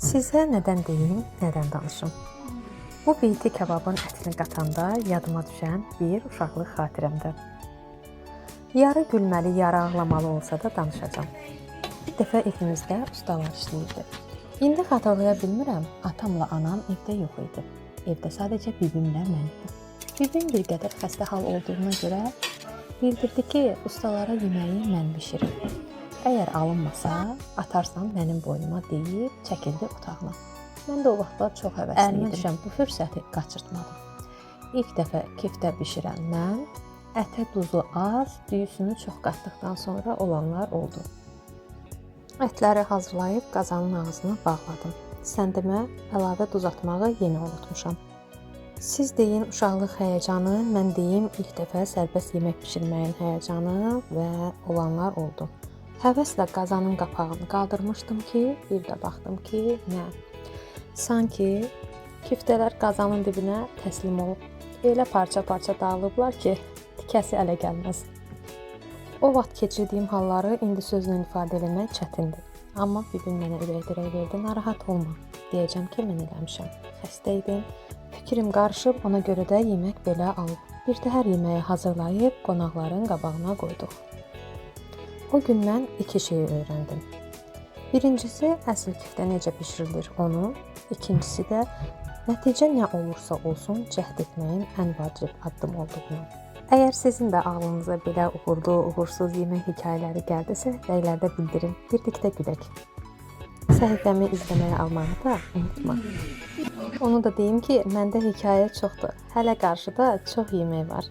Sizə nədən deyim, nədən danışım? Bu beyti kababın ətini qatanda yadıma düşən bir uşaqlıq xatirəmdir. Yarı gülməli, yarı ağlamalı olsa da danışacağım. Bir dəfə evimizdə ustalar işləyirdi. İndi xatırlaya bilmirəm, atamla anam evdə yox idi. Evdə sadəcə bibimlə mən idim. Bibim bir qədər xəstə hal olduğuna görə bildirdi ki, ustalara yeməyi mən bişirim. Əgər alınmasa, atarsan mənim boynuma deyib çəkildi otağına. Mən də o vaxtlar çox həvəsli idim. Düşən bu fürsəti qaçırtmadım. İlk dəfə kiftə bişirən mən, ətə duzu az, düyüsünü çox qatdıqdan sonra olanlar oldu. Ətləri hazırlayıb qazanın ağzını bağladım. Sən demə, əlavə duz atmağı yenə unutmuşam. Siz deyin uşaqlıq həyəcanı, mən deyim ilk dəfə sərbəst yemək bişirməyin həyəcanı və olanlar oldu. Həvəslə qazanın qapağını qaldırmışdım ki, bir də baxdım ki, nə? Sanki kiftələr qazanın dibinə təslim olub. Elə parça-parça dağılıblar ki, tikəsi ələ gəlməz. O vaxt keçirdiyim halları indi sözlə ifadə eləmək çətindir. Amma bibim mənə ürək-dirək verdi, narahat olma. Deyəcəm ki, mən eləmişəm. Xəstə idim, fikrim qarışıb, ona görə də yemək belə alıb. Bir təhər yeməyi hazırlayıb qonaqların qabağına qoyduq. O gün mən iki şeyi öyrəndim. Birincisi, əsl kiftə necə bişirilir onu. İkincisi də, nəticə nə olursa olsun, cəhd etməyin ən vacib addım olduğunu. Əgər sizin də ağlınıza belə uğurlu, uğursuz yemək hekayələri gəldisə, rəylərdə bildirin, birlikdə gülək. Səhifəmi izləməyə almağı da unutma. Onu da deyim ki, məndə hekayə çoxdur. Hələ qarşıda çox yemək var.